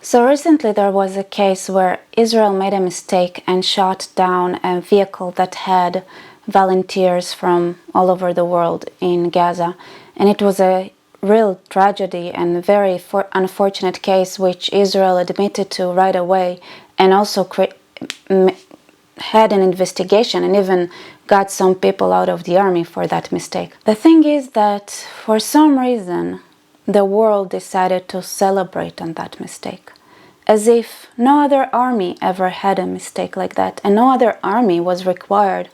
So recently there was a case where Israel made a mistake and shot down a vehicle that had volunteers from all over the world in Gaza. And it was a real tragedy and very unfortunate case, which Israel admitted to right away, and also had an investigation and even got some people out of the army for that mistake. The thing is that for some reason the world decided to celebrate on that mistake, as if no other army ever had a mistake like that, and no other army was required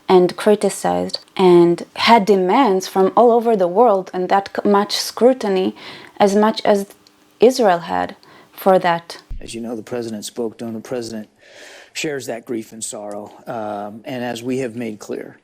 and criticized and had demands from all over the world and that much scrutiny as much as Israel had for that. As you know, the president spoke, the president shares that grief and sorrow. And as we have made clear,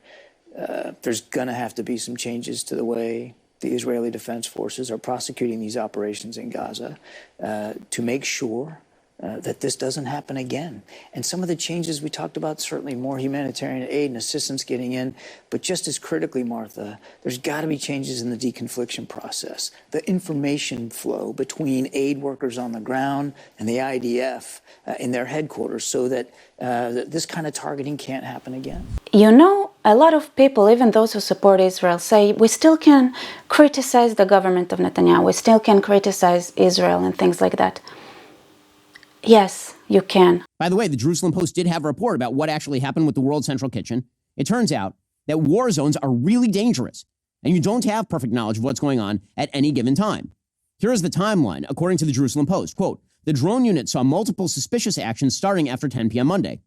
there's going to have to be some changes to the way the Israeli Defense Forces are prosecuting these operations in Gaza to make sure that this doesn't happen again. And some of the changes we talked about, certainly more humanitarian aid and assistance getting in, but just as critically, Martha, there's got to be changes in the deconfliction process, the information flow between aid workers on the ground and the IDF in their headquarters, so that this kind of targeting can't happen again. You know, a lot of people, even those who support Israel, say we still can criticize the government of Netanyahu, we still can criticize Israel and things like that. Yes, you can. By the way, the Jerusalem Post did have a report about what actually happened with the World Central Kitchen. It turns out that war zones are really dangerous, and you don't have perfect knowledge of what's going on at any given time. Here is the timeline, according to the Jerusalem Post. Quote, the drone unit saw multiple suspicious actions starting after 10 p.m. Monday.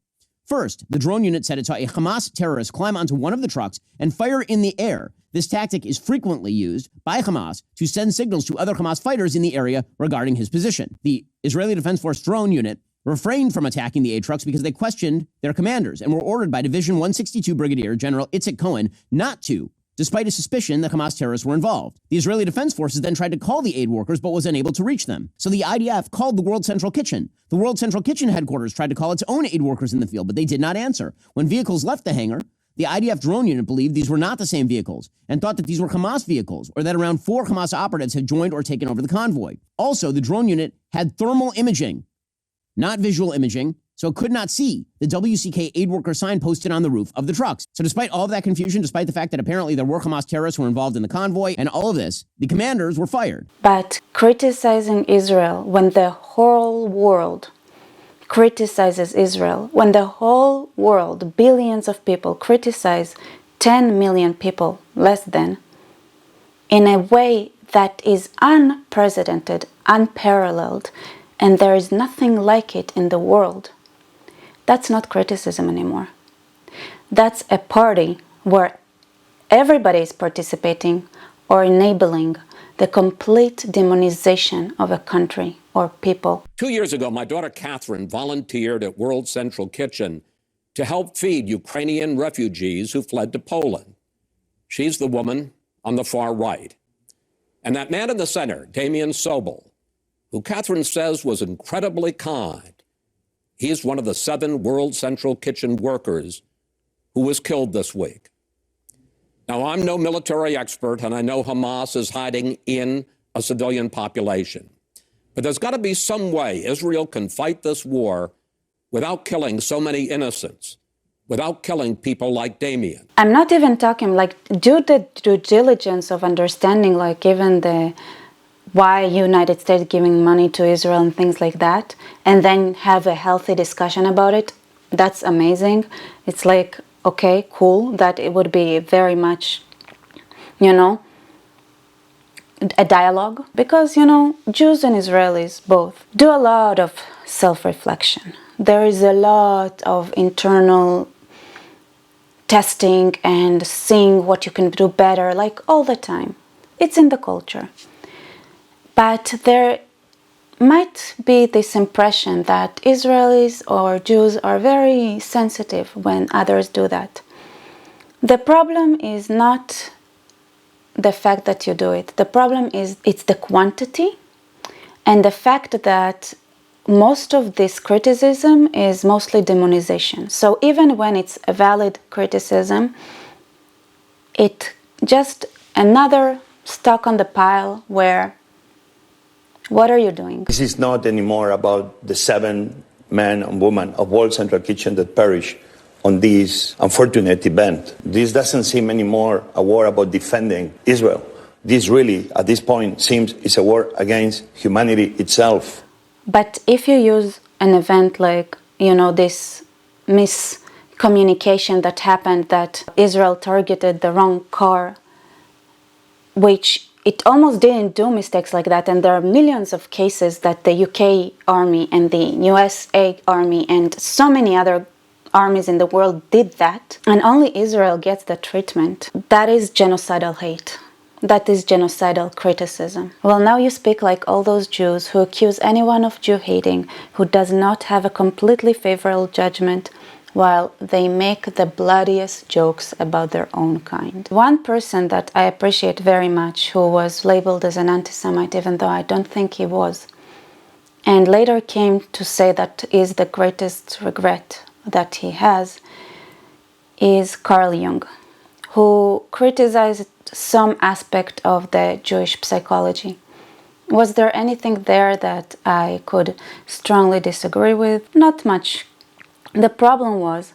First, the drone unit said it saw a Hamas terrorist climb onto one of the trucks and fire in the air. This tactic is frequently used by Hamas to send signals to other Hamas fighters in the area regarding his position. The Israeli Defense Force drone unit refrained from attacking the aid trucks because they questioned their commanders and were ordered by Division 162 Brigadier General Itzik Cohen not to, despite a suspicion that Hamas terrorists were involved. The Israeli Defense Forces then tried to call the aid workers but was unable to reach them. So the IDF called the World Central Kitchen. The World Central Kitchen headquarters tried to call its own aid workers in the field, but they did not answer. When vehicles left the hangar, the IDF drone unit believed these were not the same vehicles and thought that these were Hamas vehicles, or that around 4 Hamas operatives had joined or taken over the convoy. Also, the drone unit had thermal imaging, not visual imaging, so it could not see the WCK aid worker sign posted on the roof of the trucks. So despite all of that confusion, despite the fact that apparently there were Hamas terrorists who were involved in the convoy and all of this, the commanders were fired. But criticizing Israel when the whole world criticizes Israel, when the whole world, billions of people, criticize 10 million people, less than, in a way that is unprecedented, unparalleled, and there is nothing like it in the world, that's not criticism anymore. That's a party where everybody is participating or enabling the complete demonization of a country or people. 2 years ago, my daughter Catherine volunteered at World Central Kitchen to help feed Ukrainian refugees who fled to Poland. She's the woman on the far right. And that man in the center, Damian Sobel, who Catherine says was incredibly kind, he's one of the 7 World Central Kitchen workers who was killed this week. Now, I'm no military expert, and I know Hamas is hiding in a civilian population. But there's got to be some way Israel can fight this war without killing so many innocents, without killing people like Damien. I'm not even talking, like, do the due diligence of understanding, like, even the why United States giving money to Israel and things like that, and then have a healthy discussion about it. That's amazing. It's like, okay, cool, that it would be very much, a dialogue. Because, Jews and Israelis both do a lot of self-reflection. There is a lot of internal testing and seeing what you can do better, like all the time. It's in the culture. But there might be this impression that Israelis or Jews are very sensitive when others do that. The problem is not the fact that you do it. The problem is it's the quantity and the fact that most of this criticism is mostly demonization. So even when it's a valid criticism, it just another stuck on the pile where What are you doing? This is not anymore about the 7 men and women of World Central Kitchen that perished on this unfortunate event. This doesn't seem anymore a war about defending Israel. This really, at this point, seems is a war against humanity itself. But if you use an event like, this miscommunication that happened, that Israel targeted the wrong car, which it almost didn't do mistakes like that, and there are millions of cases that the UK army and the USA army and so many other armies in the world did that, and only Israel gets the treatment. That is genocidal hate. That is genocidal criticism. Well, now you speak like all those Jews who accuse anyone of Jew hating, who does not have a completely favorable judgment, while they make the bloodiest jokes about their own kind. One person that I appreciate very much, who was labeled as an anti-Semite, even though I don't think he was, and later came to say that is the greatest regret that he has, is Carl Jung, who criticized some aspect of the Jewish psychology. Was there anything there that I could strongly disagree with? Not much. The problem was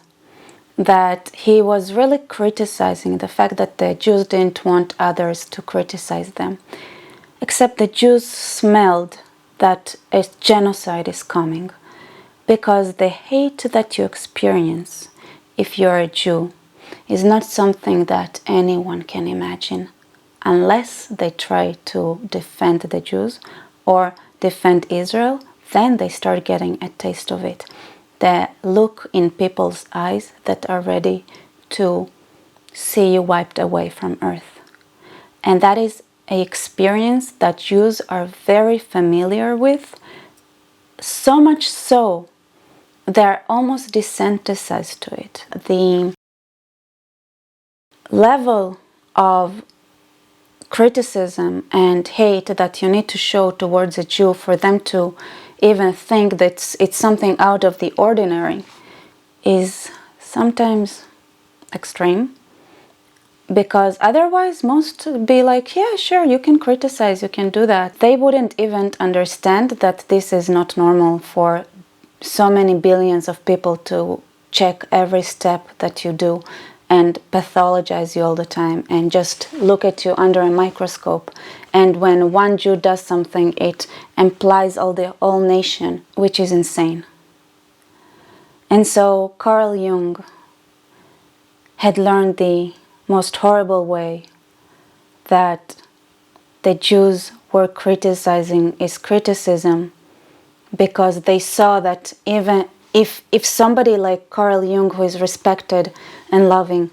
that he was really criticizing the fact that the Jews didn't want others to criticize them. Except the Jews smelled that a genocide is coming, because the hate that you experience if you're a Jew is not something that anyone can imagine unless they try to defend the Jews or defend Israel. Then they start getting a taste of it. The look in people's eyes that are ready to see you wiped away from earth. And that is an experience that Jews are very familiar with, so much so they're almost desensitized to it. The level of criticism and hate that you need to show towards a Jew for them to even think that it's something out of the ordinary is sometimes extreme, because otherwise most would be like, yeah, sure, you can criticize, you can do that. They wouldn't even understand that this is not normal for so many billions of people to check every step that you do and pathologize you all the time and just look at you under a microscope. And when one Jew does something, it implies the whole nation, which is insane. And so Carl Jung had learned the most horrible way that the Jews were criticizing his criticism, because they saw that even if somebody like Carl Jung, who is respected and loving,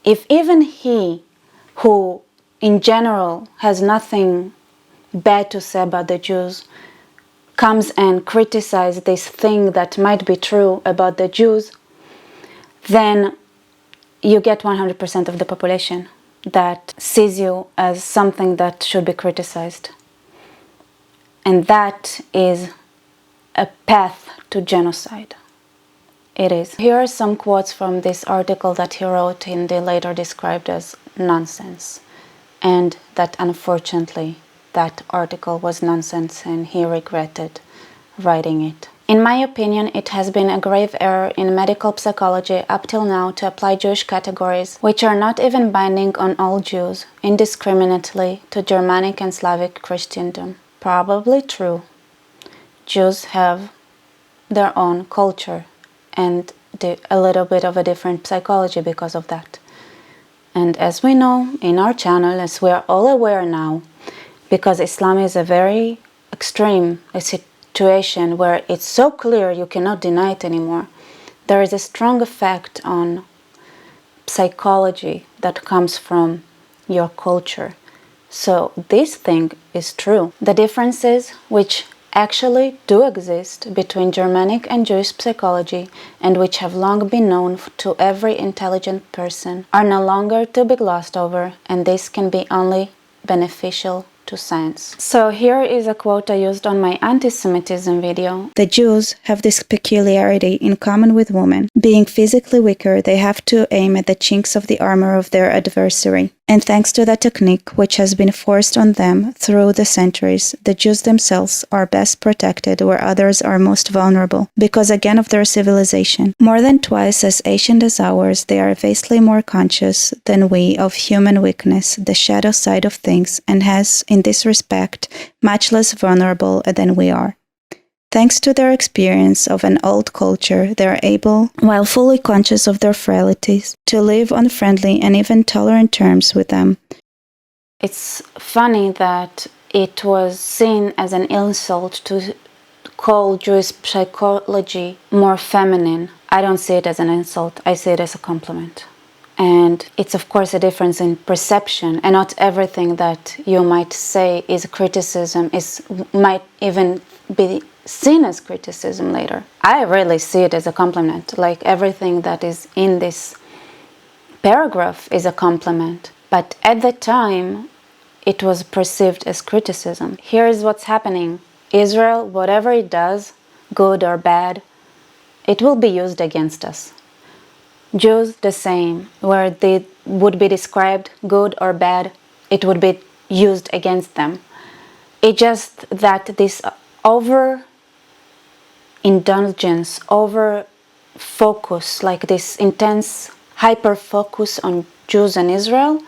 if even he, who in general has nothing bad to say about the Jews, comes and criticizes this thing that might be true about the Jews, then you get 100% of the population that sees you as something that should be criticized. And that is a path to genocide. It is. Here are some quotes from this article that he wrote and they later described as nonsense. And that unfortunately, that article was nonsense and he regretted writing it. In my opinion, it has been a grave error in medical psychology up till now to apply Jewish categories, which are not even binding on all Jews, indiscriminately to Germanic and Slavic Christendom. Probably true. Jews have their own culture and a little bit of a different psychology because of that. And as we know in our channel, as we are all aware now, because Islam is a very extreme situation where it's so clear you cannot deny it anymore, there is a strong effect on psychology that comes from your culture. So this thing is true. The differences which actually do exist between Germanic and Jewish psychology, and which have long been known to every intelligent person, are no longer to be glossed over, and this can be only beneficial to science. So here is a quote I used on my anti-Semitism video. The Jews have this peculiarity in common with women. Being physically weaker, they have to aim at the chinks of the armor of their adversary. And thanks to that technique, which has been forced on them through the centuries, the Jews themselves are best protected where others are most vulnerable, because again of their civilization. More than twice as ancient as ours, they are vastly more conscious than we of human weakness, the shadow side of things, and has, in this respect, much less vulnerable than we are. Thanks to their experience of an old culture, they are able, while fully conscious of their frailties, to live on friendly and even tolerant terms with them. It's funny that it was seen as an insult to call Jewish psychology more feminine. I don't see it as an insult, I see it as a compliment. And it's of course a difference in perception, and not everything that you might say is criticism might even be seen as criticism later. I really see it as a compliment, like everything that is in this paragraph is a compliment. But at the time, it was perceived as criticism. Here is what's happening. Israel, whatever it does, good or bad, it will be used against us. Jews, the same. Where they would be described good or bad, it would be used against them. It's just that this over-indulgence, over-focus, like this intense hyper-focus on Jews and Israel,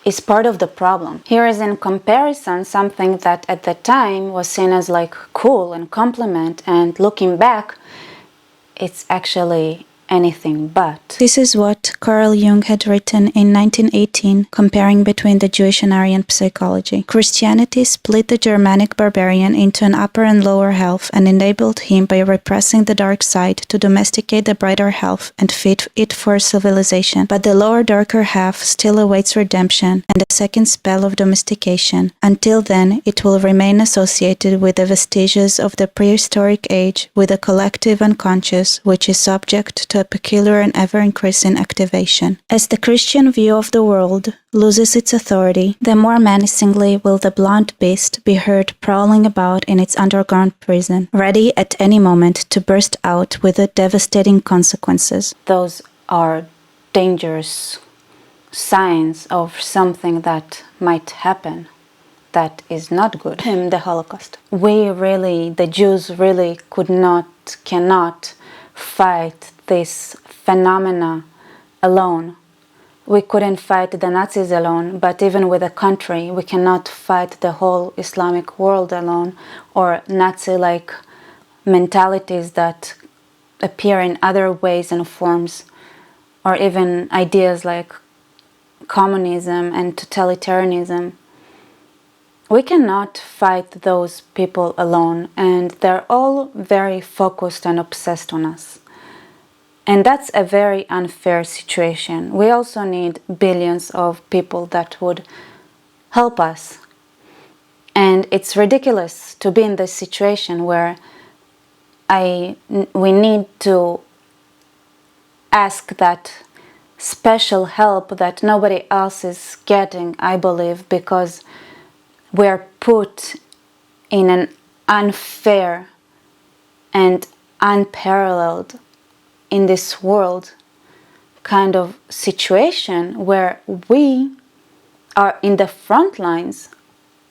is part of the problem. Here is in comparison something that at the time was seen as like cool and compliment, and looking back, it's actually anything but. This is what Carl Jung had written in 1918, comparing between the Jewish and Aryan psychology. Christianity split the Germanic barbarian into an upper and lower half and enabled him, by repressing the dark side, to domesticate the brighter half and fit it for civilization. But the lower, darker half still awaits redemption and a second spell of domestication. Until then, it will remain associated with the vestiges of the prehistoric age, with a collective unconscious, which is subject to a peculiar and ever-increasing activation. As the Christian view of the world loses its authority, the more menacingly will the blonde beast be heard prowling about in its underground prison, ready at any moment to burst out with the devastating consequences. Those are dangerous signs of something that might happen that is not good in the Holocaust. The Jews really cannot fight this phenomena alone. We couldn't fight the Nazis alone, but even with a country, we cannot fight the whole Islamic world alone, or Nazi-like mentalities that appear in other ways and forms, or even ideas like communism and totalitarianism. We cannot fight those people alone, and they're all very focused and obsessed on us. And that's a very unfair situation. We also need billions of people that would help us. And it's ridiculous to be in this situation where we need to ask that special help that nobody else is getting, I believe, because we're put in an unfair and unparalleled in this world kind of situation where we are in the front lines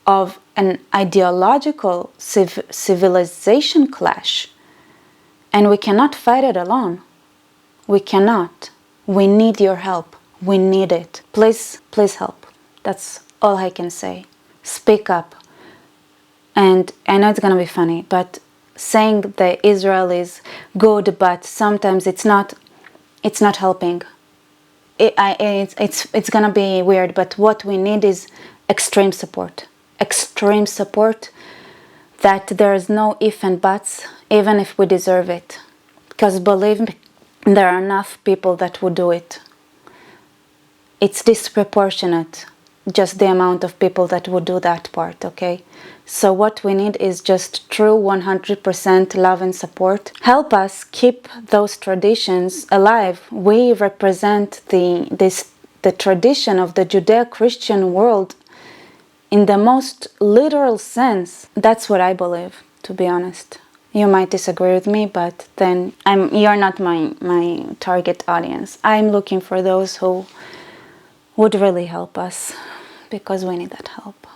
of an ideological civilization clash, and we cannot fight it alone. We cannot. We need your help. We need it. Please help. That's all I can say. Speak up. And I know it's gonna be funny, but saying that Israel is good, but sometimes it's not helping. It's gonna be weird, but what we need is extreme support that there is no if and buts, even if we deserve it, because believe me, there are enough people that would do it. It's disproportionate, just the amount of people that would do that part, okay? So what we need is just true 100% love and support. Help us keep those traditions alive. We represent the tradition of the Judeo-Christian world in the most literal sense. That's what I believe, to be honest. You might disagree with me, but then you're not my target audience. I'm looking for those who would really help us, because we need that help.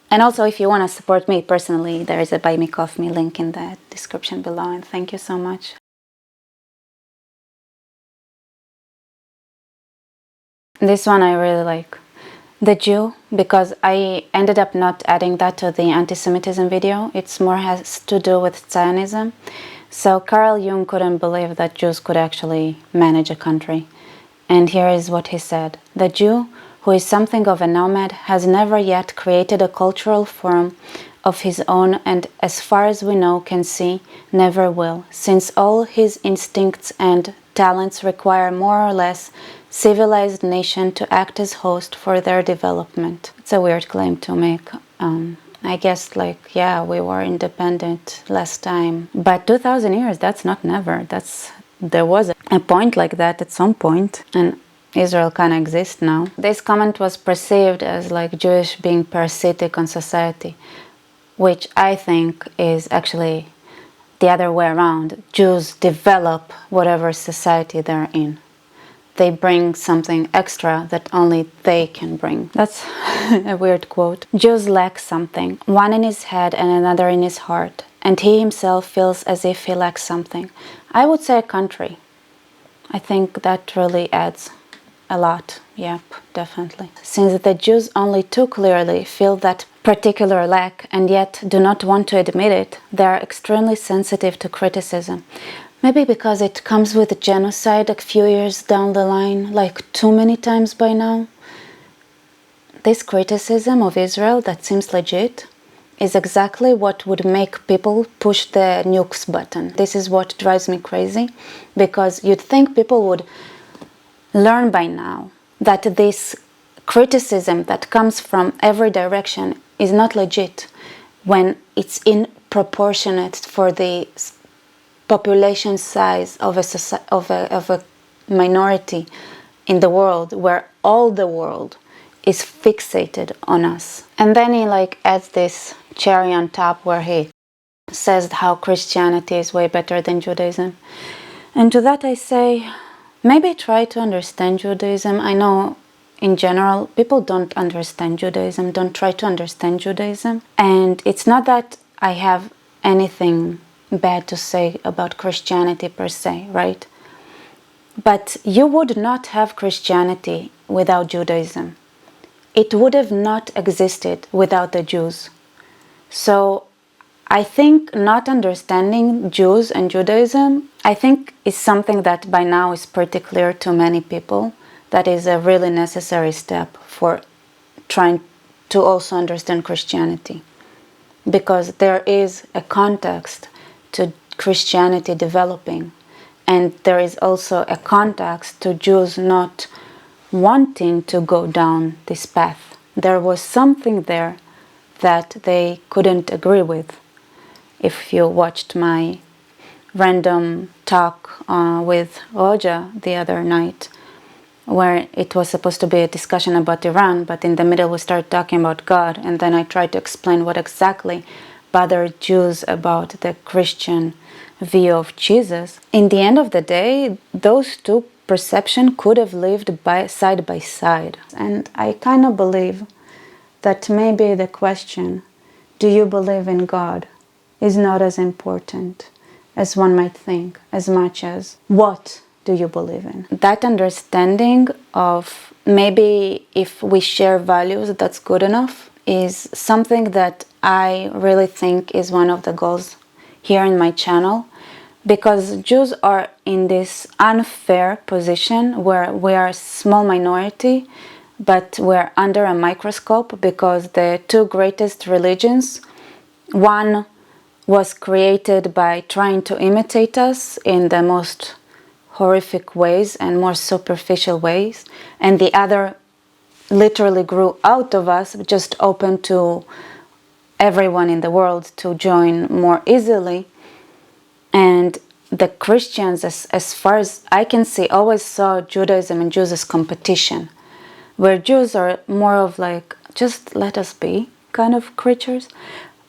And also, if you want to support me personally, there is a Buy Me Coffee link in the description below, and thank you so much. This one I really like. The Jew, because I ended up not adding that to the anti-Semitism video. It's more has to do with Zionism. So Carl Jung couldn't believe that Jews could actually manage a country. And here is what he said. The Jew, who is something of a nomad, has never yet created a cultural form of his own, and as far as we know, can see, never will, since all his instincts and talents require more or less civilized nation to act as host for their development. It's a weird claim to make. I guess, like, yeah, we were independent last time, but 2000 years, that's not never. There was a point like that at some point, and Israel kind of exists now. This comment was perceived as like Jewish being parasitic on society, which I think is actually the other way around. Jews develop whatever society they're in. They bring something extra that only they can bring. That's a weird quote. Jews lack something, one in his head and another in his heart, and he himself feels as if he lacks something. I would say a country. I think that really adds a lot. Yep, definitely. Since the Jews only too clearly feel that particular lack and yet do not want to admit it, they are extremely sensitive to criticism. Maybe because it comes with genocide a few years down the line, like too many times by now. This criticism of Israel that seems legit is exactly what would make people push the nukes button. This is what drives me crazy, because you'd think people would learn by now that this criticism that comes from every direction is not legit when it's disproportionate for the population size of a minority in the world, where all the world is fixated on us. And then he adds this cherry on top where he says how Christianity is way better than Judaism. And to that I say, maybe try to understand Judaism. I know in general people don't understand Judaism, don't try to understand Judaism. And it's not that I have anything bad to say about Christianity per se, right? But you would not have Christianity without Judaism. It would have not existed without the Jews. So I think not understanding Jews and Judaism, I think is something that by now is pretty clear to many people. That is a really necessary step for trying to also understand Christianity. Because there is a context to Christianity developing, and there is also a context to Jews not wanting to go down this path. There was something there that they couldn't agree with. If you watched my random talk with Roja the other night, where it was supposed to be a discussion about Iran, but in the middle we started talking about God, and then I tried to explain what exactly bothered Jews about the Christian view of Jesus. In the end of the day, those two perceptions could have lived side by side. And I kind of believe that maybe the question, do you believe in God, is not as important as one might think, as much as what do you believe in? That understanding of maybe if we share values, that's good enough, is something that I really think is one of the goals here in my channel, because Jews are in this unfair position where we are a small minority, but we're under a microscope because the two greatest religions, one was created by trying to imitate us in the most horrific ways and more superficial ways, and the other literally grew out of us, just open to everyone in the world to join more easily. And the Christians, as far as I can see, always saw Judaism and Jews as competition, where Jews are more of just let us be kind of creatures.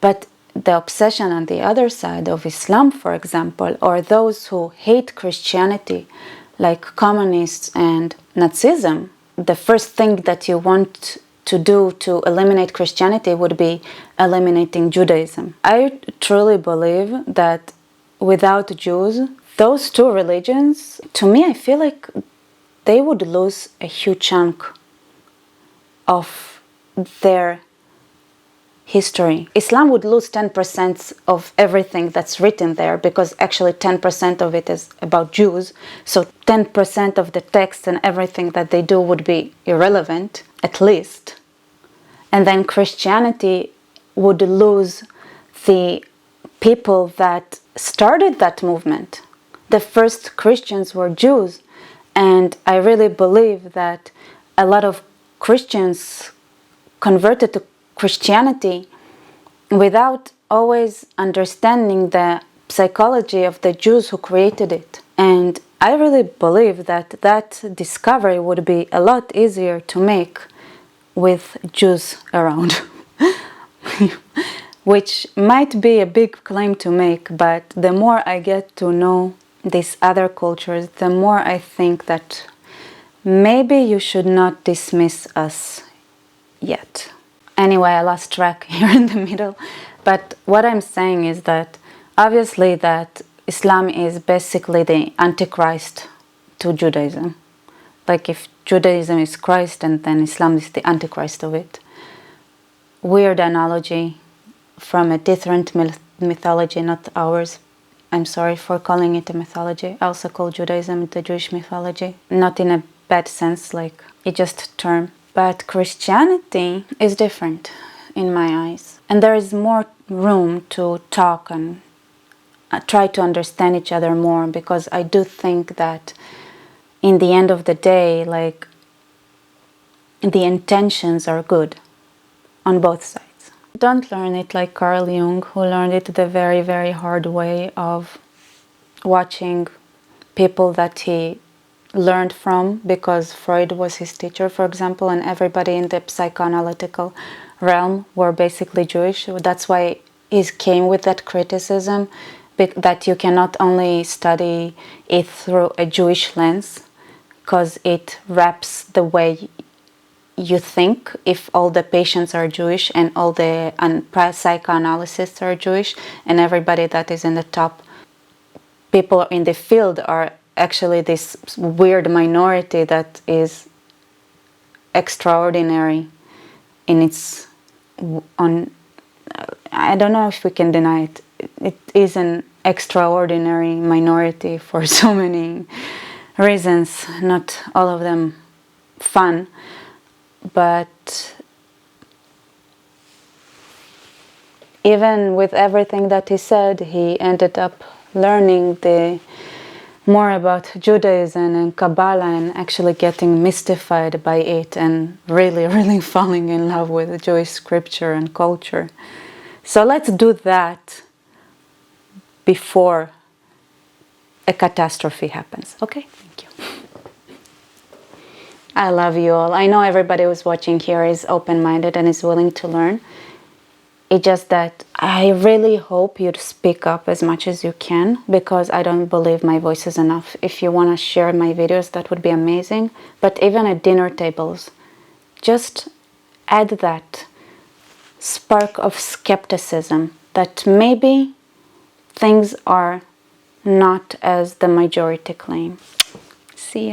But the obsession on the other side of Islam, for example, or those who hate Christianity, like communists and Nazism, the first thing that you want to do to eliminate Christianity would be eliminating Judaism. I truly believe that without Jews, those two religions, to me, I feel like they would lose a huge chunk of their history. Islam would lose 10% of everything that's written there, because actually 10% of it is about Jews. So 10% of the text and everything that they do would be irrelevant, at least. And then Christianity would lose the people that started that movement. The first Christians were Jews. And I really believe that a lot of Christians converted to Christianity without always understanding the psychology of the Jews who created it. And I really believe that that discovery would be a lot easier to make with Jews around. Which might be a big claim to make, but the more I get to know these other cultures, the more I think that maybe you should not dismiss us yet. Anyway, I lost track here in the middle. But what I'm saying is that obviously that Islam is basically the Antichrist to Judaism. Like if Judaism is Christ and then Islam is the Antichrist of it. Weird analogy from a different mythology, not ours. I'm sorry for calling it a mythology. I also call Judaism the Jewish mythology. Not in a bad sense, like it's just a term. But Christianity is different in my eyes. And there is more room to talk and try to understand each other more, because I do think that in the end of the day, like, the intentions are good on both sides. Don't learn it like Carl Jung, who learned it the very, very hard way of watching people that he learned from, because Freud was his teacher, for example, and everybody in the psychoanalytical realm were basically Jewish. That's why he came with that criticism, that you cannot only study it through a Jewish lens, because it wraps the way you think if all the patients are Jewish and all the psychoanalysts are Jewish, and everybody that is in the top people in the field are actually this weird minority that is extraordinary in its I don't know if we can deny it. It is an extraordinary minority for so many reasons, not all of them fun, but even with everything that he said, he ended up learning more about Judaism and Kabbalah and actually getting mystified by it and really, really falling in love with Jewish scripture and culture. So let's do that before a catastrophe happens. Okay, thank you. I love you all. I know everybody who's watching here is open-minded and is willing to learn. It's just that I really hope you'd speak up as much as you can, because I don't believe my voice is enough. If you want to share my videos, that would be amazing. But even at dinner tables, just add that spark of skepticism that maybe things are not as the majority claim.